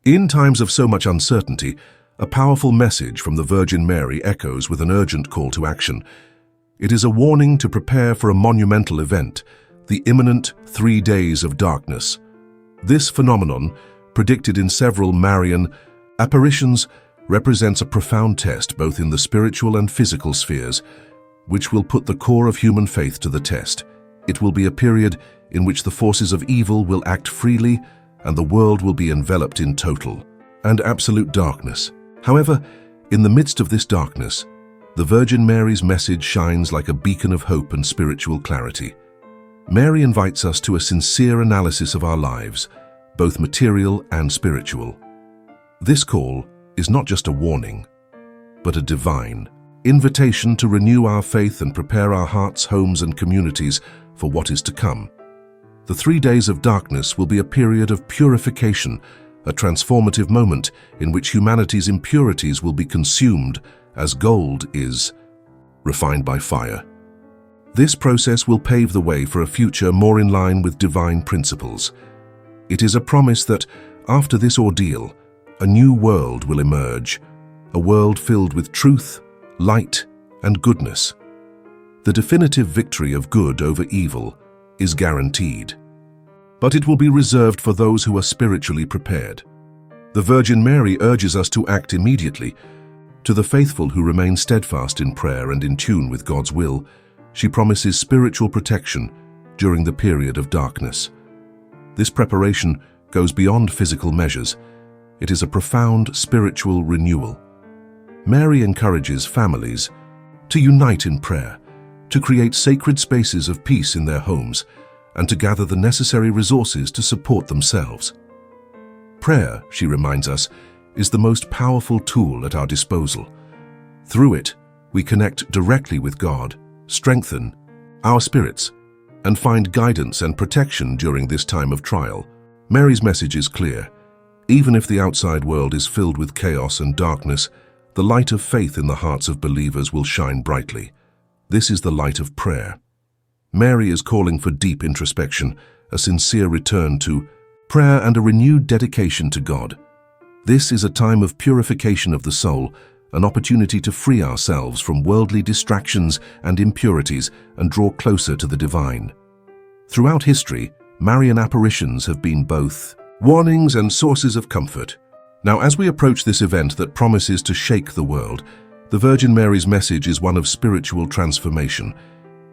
In times of so much uncertainty, a powerful message from the Virgin Mary echoes with an urgent call to action. It is a warning to prepare for a monumental event, the imminent 3 days of darkness. This phenomenon, predicted in several Marian apparitions, represents a profound test both in the spiritual and physical spheres, which will put the core of human faith to the test. It will be a period in which the forces of evil will act freely and the world will be enveloped in total and absolute darkness. However, in the midst of this darkness, the Virgin Mary's message shines like a beacon of hope and spiritual clarity. Mary invites us to a sincere analysis of our lives, both material and spiritual. This call is not just a warning, but a divine invitation to renew our faith and prepare our hearts, homes, and communities for what is to come. The 3 days of darkness will be a period of purification, a transformative moment in which humanity's impurities will be consumed as gold is refined by fire. This process will pave the way for a future more in line with divine principles. It is a promise that, after this ordeal, a new world will emerge, a world filled with truth, light, and goodness. The definitive victory of good over evil is guaranteed. But it will be reserved for those who are spiritually prepared. The Virgin Mary urges us to act immediately. To the faithful who remain steadfast in prayer and in tune with God's will, she promises spiritual protection during the period of darkness. This preparation goes beyond physical measures. It is a profound spiritual renewal. Mary encourages families to unite in prayer, to create sacred spaces of peace in their homes, and to gather the necessary resources to support themselves. Prayer, she reminds us, is the most powerful tool at our disposal. Through it, we connect directly with God, strengthen our spirits, and find guidance and protection during this time of trial. Mary's message is clear. Even if the outside world is filled with chaos and darkness, the light of faith in the hearts of believers will shine brightly. This is the light of prayer. Mary is calling for deep introspection, a sincere return to prayer, and a renewed dedication to God. This is a time of purification of the soul, an opportunity to free ourselves from worldly distractions and impurities and draw closer to the divine. Throughout history, Marian apparitions have been both warnings and sources of comfort. Now, as we approach this event that promises to shake the world, the Virgin Mary's message is one of spiritual transformation.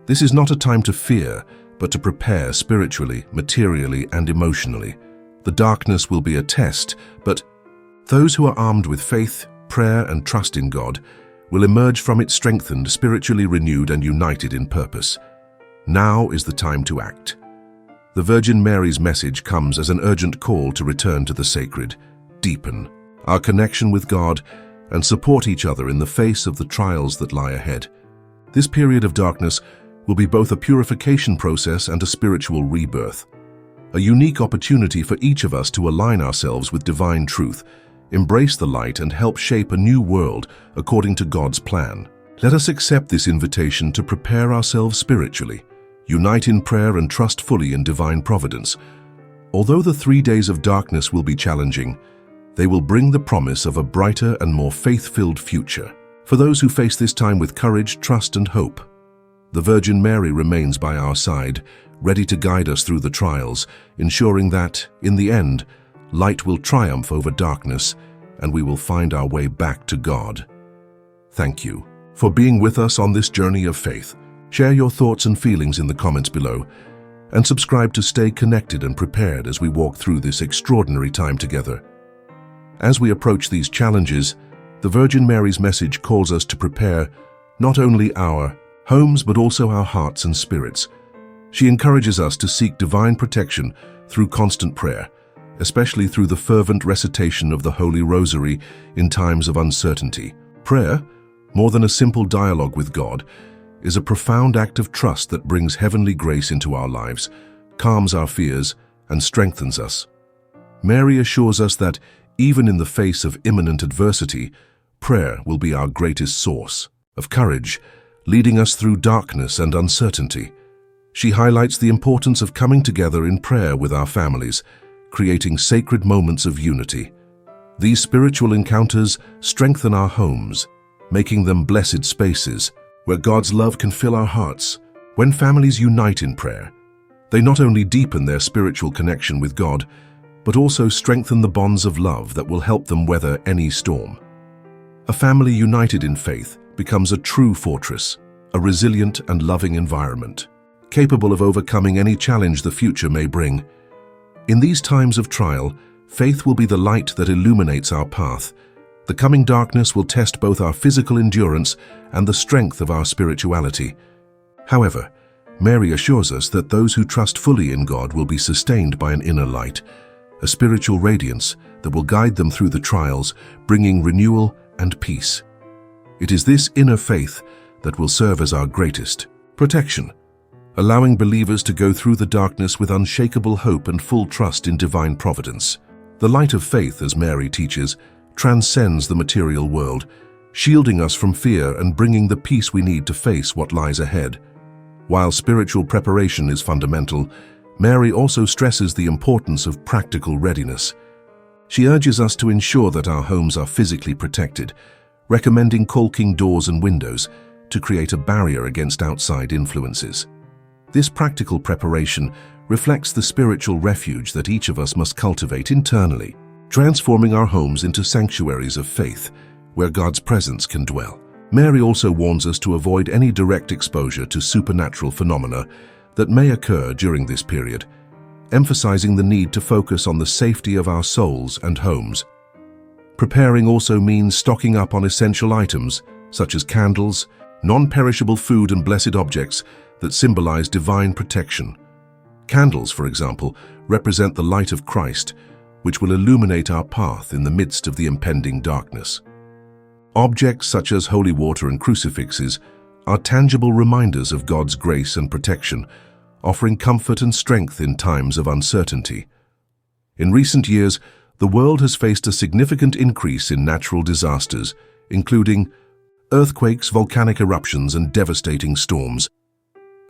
This is not a time to fear, but to prepare spiritually, materially, and emotionally. The darkness will be a test, but those who are armed with faith, prayer, and trust in God will emerge from it strengthened, spiritually renewed, and united in purpose. Now is the time to act. The Virgin Mary's message comes as an urgent call to return to the sacred, deepen our connection with God, and support each other in the face of the trials that lie ahead. This period of darkness will be both a purification process and a spiritual rebirth, a unique opportunity for each of us to align ourselves with divine truth, embrace the light, and help shape a new world according to God's plan. Let us accept this invitation to prepare ourselves spiritually, unite in prayer, and trust fully in divine providence. Although the 3 days of darkness will be challenging, they will bring the promise of a brighter and more faith-filled future. For those who face this time with courage, trust, and hope, the Virgin Mary remains by our side, ready to guide us through the trials, ensuring that, in the end, light will triumph over darkness and we will find our way back to God. Thank you for being with us on this journey of faith. Share your thoughts and feelings in the comments below, and subscribe to stay connected and prepared as we walk through this extraordinary time together. As we approach these challenges, the Virgin Mary's message calls us to prepare not only our homes but also our hearts and spirits. She encourages us to seek divine protection through constant prayer, especially through the fervent recitation of the Holy Rosary in times of uncertainty. Prayer, more than a simple dialogue with God, is a profound act of trust that brings heavenly grace into our lives, calms our fears, and strengthens us. Mary assures us that, even in the face of imminent adversity, prayer will be our greatest source of courage, leading us through darkness and uncertainty. She highlights the importance of coming together in prayer with our families, creating sacred moments of unity. These spiritual encounters strengthen our homes, making them blessed spaces where God's love can fill our hearts. When families unite in prayer, they not only deepen their spiritual connection with God, but also strengthen the bonds of love that will help them weather any storm. A family united in faith becomes a true fortress, a resilient and loving environment, capable of overcoming any challenge the future may bring. In these times of trial, faith will be the light that illuminates our path. The coming darkness will test both our physical endurance and the strength of our spirituality. However, Mary assures us that those who trust fully in God will be sustained by an inner light, a spiritual radiance that will guide them through the trials, bringing renewal and peace. It is this inner faith that will serve as our greatest protection, allowing believers to go through the darkness with unshakable hope and full trust in divine providence. The light of faith, as Mary teaches, transcends the material world, shielding us from fear and bringing the peace we need to face what lies ahead. While spiritual preparation is fundamental, Mary also stresses the importance of practical readiness. She urges us to ensure that our homes are physically protected, recommending caulking doors and windows to create a barrier against outside influences. This practical preparation reflects the spiritual refuge that each of us must cultivate internally, transforming our homes into sanctuaries of faith where God's presence can dwell. Mary also warns us to avoid any direct exposure to supernatural phenomena that may occur during this period, emphasizing the need to focus on the safety of our souls and homes. Preparing also means stocking up on essential items such as candles, non-perishable food and blessed objects that symbolize divine protection. Candles, for example, represent the light of Christ, which will illuminate our path in the midst of the impending darkness. Objects such as holy water and crucifixes are tangible reminders of God's grace and protection, offering comfort and strength in times of uncertainty. In recent years, the world has faced a significant increase in natural disasters, including earthquakes, volcanic eruptions, and devastating storms.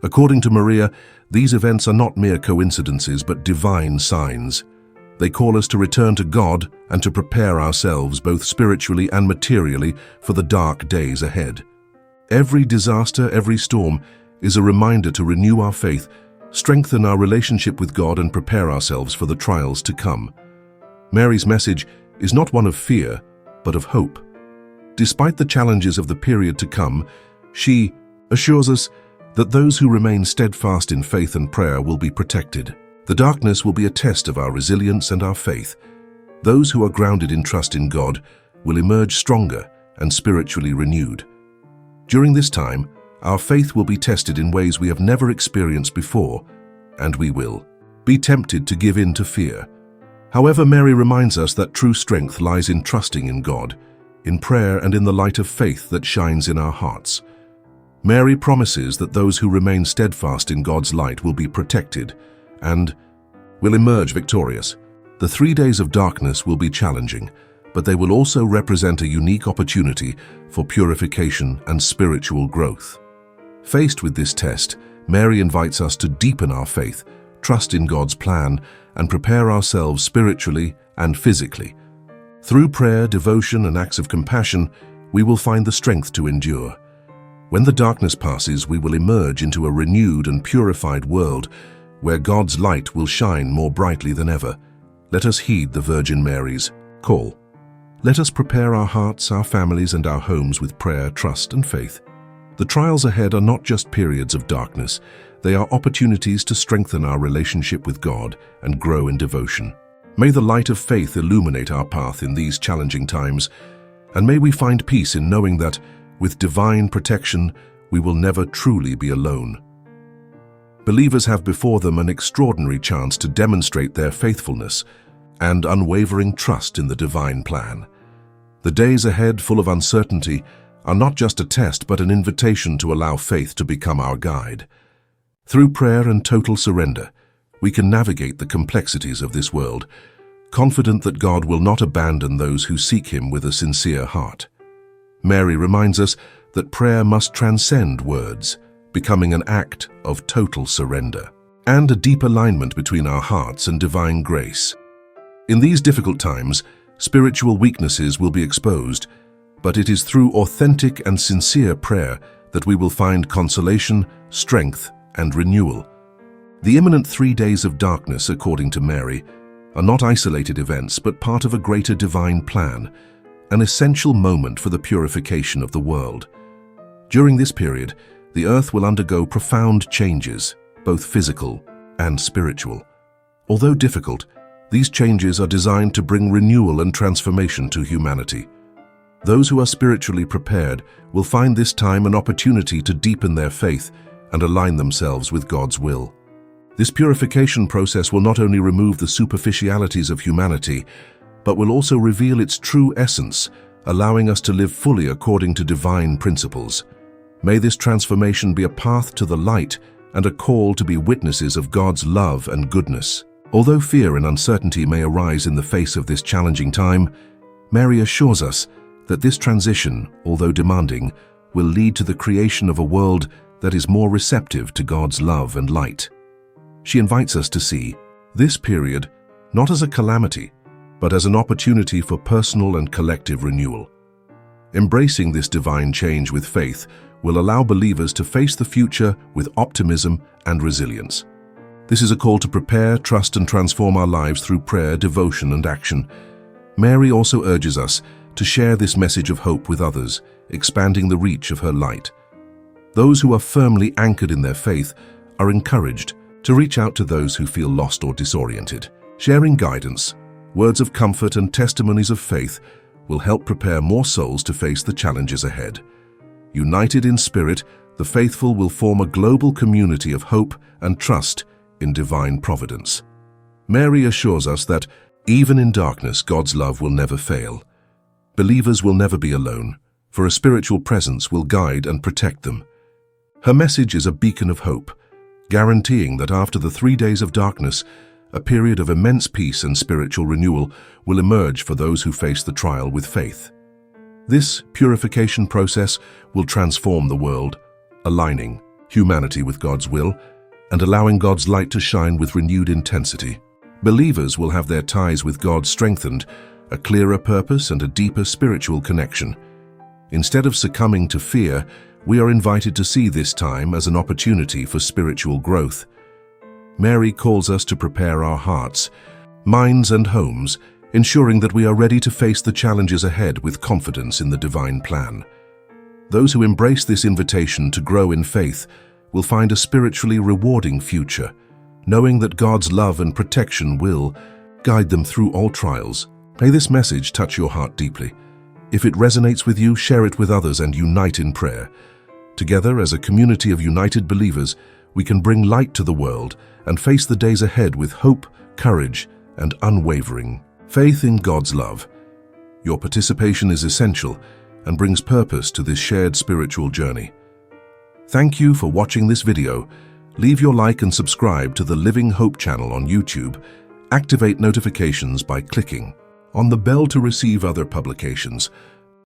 According to Maria, these events are not mere coincidences but divine signs. They call us to return to God and to prepare ourselves both spiritually and materially for the dark days ahead. Every disaster, every storm is a reminder to renew our faith, strengthen our relationship with God, and prepare ourselves for the trials to come. Mary's message is not one of fear, but of hope. Despite the challenges of the period to come, she assures us that those who remain steadfast in faith and prayer will be protected. The darkness will be a test of our resilience and our faith. Those who are grounded in trust in God will emerge stronger and spiritually renewed. During this time, our faith will be tested in ways we have never experienced before, and we will be tempted to give in to fear. However, Mary reminds us that true strength lies in trusting in God, in prayer, and in the light of faith that shines in our hearts. Mary promises that those who remain steadfast in God's light will be protected and will emerge victorious. The 3 days of darkness will be challenging, but they will also represent a unique opportunity for purification and spiritual growth. Faced with this test, Mary invites us to deepen our faith, trust in God's plan, and prepare ourselves spiritually and physically. Through prayer, devotion, and acts of compassion, we will find the strength to endure. When the darkness passes, we will emerge into a renewed and purified world where God's light will shine more brightly than ever. Let us heed the Virgin Mary's call. Let us prepare our hearts, our families, and our homes with prayer, trust, and faith. The trials ahead are not just periods of darkness. They are opportunities to strengthen our relationship with God and grow in devotion. May the light of faith illuminate our path in these challenging times, and may we find peace in knowing that, with divine protection, we will never truly be alone. Believers have before them an extraordinary chance to demonstrate their faithfulness and unwavering trust in the divine plan. The days ahead, full of uncertainty, are not just a test but an invitation to allow faith to become our guide. Through prayer and total surrender, we can navigate the complexities of this world, confident that God will not abandon those who seek Him with a sincere heart. Mary reminds us that prayer must transcend words, becoming an act of total surrender and a deep alignment between our hearts and divine grace. In these difficult times, spiritual weaknesses will be exposed, but it is through authentic and sincere prayer that we will find consolation, strength, and renewal. The imminent 3 days of darkness, according to Mary, are not isolated events but part of a greater divine plan, an essential moment for the purification of the world. During this period, the earth will undergo profound changes, both physical and spiritual. Although difficult, these changes are designed to bring renewal and transformation to humanity. Those who are spiritually prepared will find this time an opportunity to deepen their faith and align themselves with God's will. This purification process will not only remove the superficialities of humanity, but will also reveal its true essence, allowing us to live fully according to divine principles. May this transformation be a path to the light and a call to be witnesses of God's love and goodness. Although fear and uncertainty may arise in the face of this challenging time, Mary assures us that this transition, although demanding, will lead to the creation of a world that is more receptive to God's love and light. She invites us to see this period not as a calamity, but as an opportunity for personal and collective renewal. Embracing this divine change with faith will allow believers to face the future with optimism and resilience. This is a call to prepare, trust, and transform our lives through prayer, devotion, and action. Mary also urges us to share this message of hope with others, expanding the reach of her light. Those who are firmly anchored in their faith are encouraged to reach out to those who feel lost or disoriented. Sharing guidance, words of comfort, and testimonies of faith will help prepare more souls to face the challenges ahead. United in spirit, the faithful will form a global community of hope and trust in divine providence. Mary assures us that, even in darkness, God's love will never fail. Believers will never be alone, for a spiritual presence will guide and protect them. Her message is a beacon of hope, guaranteeing that after the 3 days of darkness, a period of immense peace and spiritual renewal will emerge for those who face the trial with faith. This purification process will transform the world, aligning humanity with God's will and allowing God's light to shine with renewed intensity. Believers will have their ties with God strengthened, a clearer purpose and a deeper spiritual connection. Instead of succumbing to fear, we are invited to see this time as an opportunity for spiritual growth. Mary calls us to prepare our hearts, minds, and homes, ensuring that we are ready to face the challenges ahead with confidence in the divine plan. Those who embrace this invitation to grow in faith will find a spiritually rewarding future, knowing that God's love and protection will guide them through all trials. May this message touch your heart deeply. If it resonates with you, share it with others and unite in prayer. Together, as a community of united believers, we can bring light to the world and face the days ahead with hope, courage, and unwavering faith in God's love. Your participation is essential and brings purpose to this shared spiritual journey. Thank you for watching this video. Leave your like and subscribe to the Living Hope channel on YouTube. Activate notifications by clicking on the bell to receive other publications.